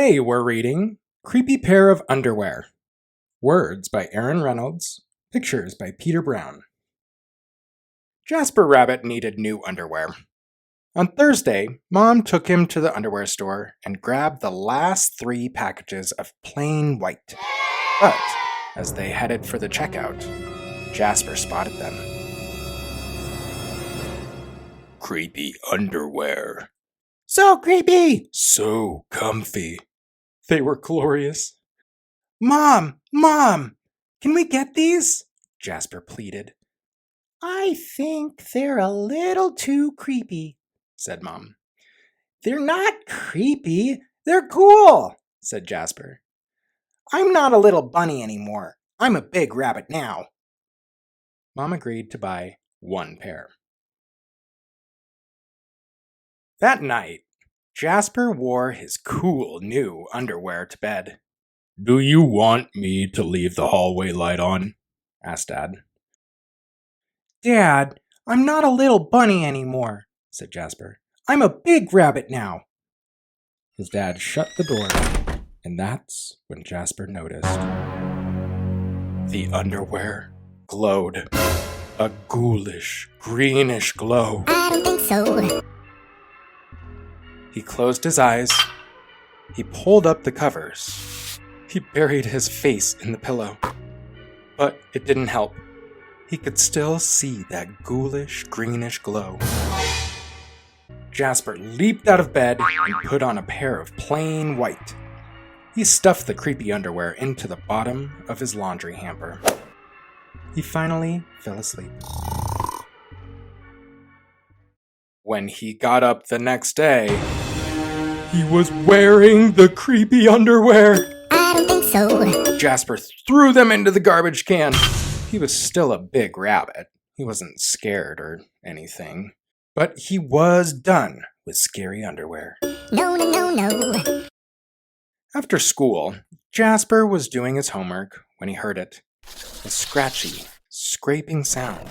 Today we're reading Creepy Pair of Underwear. Words by Reynolds. Pictures by Peter Brown. Jasper Rabbit needed new underwear. On Thursday, Mom took him to the underwear store and grabbed the last 3 packages of plain white. But as they headed for the checkout, Jasper spotted them. Creepy underwear. So creepy! So comfy. They were glorious. Mom! Can we get these? Jasper pleaded. I think they're a little too creepy, said Mom. They're not creepy. They're cool, said Jasper. I'm not a little bunny anymore. I'm a big rabbit now. Mom agreed to buy 1 pair. That night, Jasper wore his cool new underwear to bed. Do you want me to leave the hallway light on? Asked Dad. Dad, I'm not a little bunny anymore, said Jasper. I'm a big rabbit now. His dad shut the door, and that's when Jasper noticed. The underwear glowed. A ghoulish, greenish glow. I don't think so. He closed his eyes. He pulled up the covers. He buried his face in the pillow. But it didn't help. He could still see that ghoulish, greenish glow. Jasper leaped out of bed and put on a pair of plain white. He stuffed the creepy underwear into the bottom of his laundry hamper. He finally fell asleep. When he got up the next day, he was wearing the creepy underwear. I don't think so. Jasper threw them into the garbage can. He was still a big rabbit. He wasn't scared or anything. But he was done with scary underwear. No. After school, Jasper was doing his homework when he heard it. A scratchy, scraping sound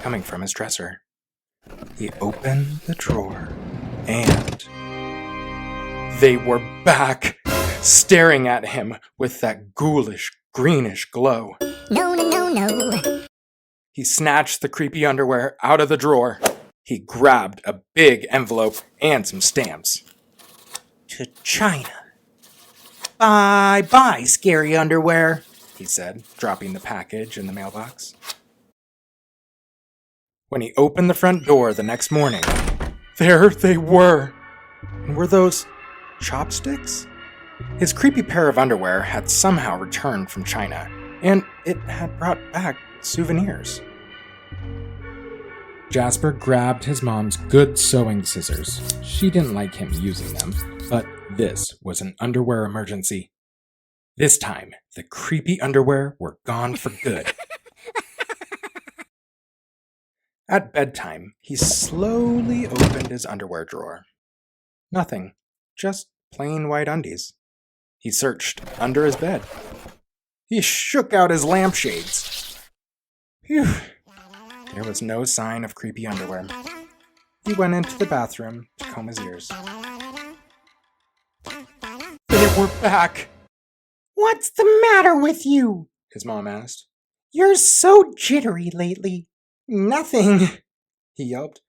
coming from his dresser. He opened the drawer, and they were back, staring at him with that ghoulish, greenish glow. No. He snatched the creepy underwear out of the drawer. He grabbed a big envelope and some stamps. To China. Bye, scary underwear, he said, dropping the package in the mailbox. When he opened the front door the next morning, there they were. And were those chopsticks? His creepy pair of underwear had somehow returned from China, and it had brought back souvenirs. Jasper grabbed his mom's good sewing scissors. She didn't like him using them, but this was an underwear emergency. This time, the creepy underwear were gone for good. At bedtime, he slowly opened his underwear drawer. Nothing, just plain white undies. He searched under his bed. He shook out his lampshades. Phew! There was no sign of creepy underwear. He went into the bathroom to comb his ears. They were back! What's the matter with you? His mom asked. You're so jittery lately. Nothing, he yelped.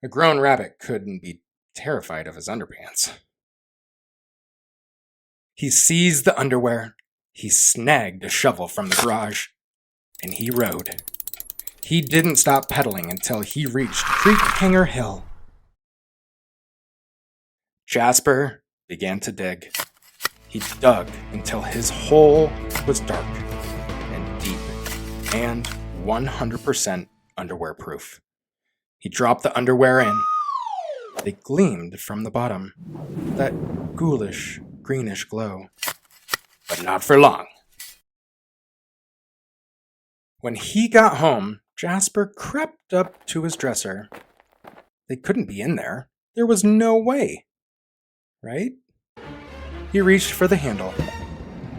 A grown rabbit couldn't be terrified of his underpants. He seized the underwear. He snagged a shovel from the garage. And he rode. He didn't stop pedaling until he reached Creekhanger Hill. Jasper began to dig. He dug until his hole was dark and deep and 100% underwear proof. He dropped the underwear in. They gleamed from the bottom. That ghoulish, greenish glow. But not for long. When he got home, Jasper crept up to his dresser. They couldn't be in there. There was no way. Right? He reached for the handle.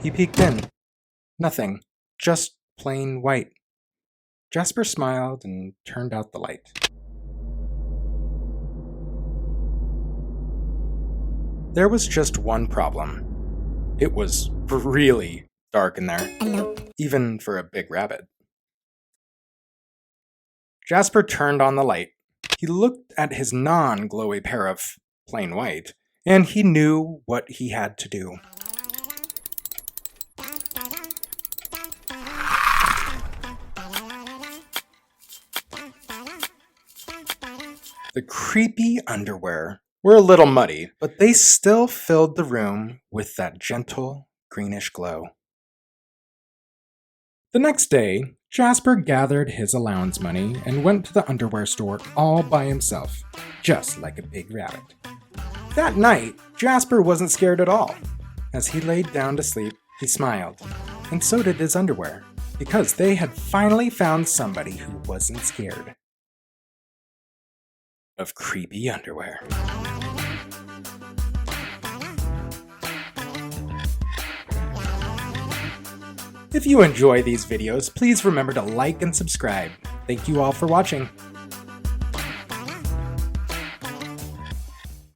He peeked in. Nothing. Just plain white. Jasper smiled and turned out the light. There was just one problem. It was really dark in there, Nope. even for a big rabbit. Jasper turned on the light. He looked at his non-glowy pair of plain white, and he knew what he had to do. The creepy underwear were a little muddy, but they still filled the room with that gentle greenish glow. The next day, Jasper gathered his allowance money and went to the underwear store all by himself, just like a big rabbit. That night, Jasper wasn't scared at all. As he laid down to sleep, he smiled, and so did his underwear, because they had finally found somebody who wasn't scared of creepy underwear. If you enjoy these videos, please remember to like and subscribe. Thank you all for watching.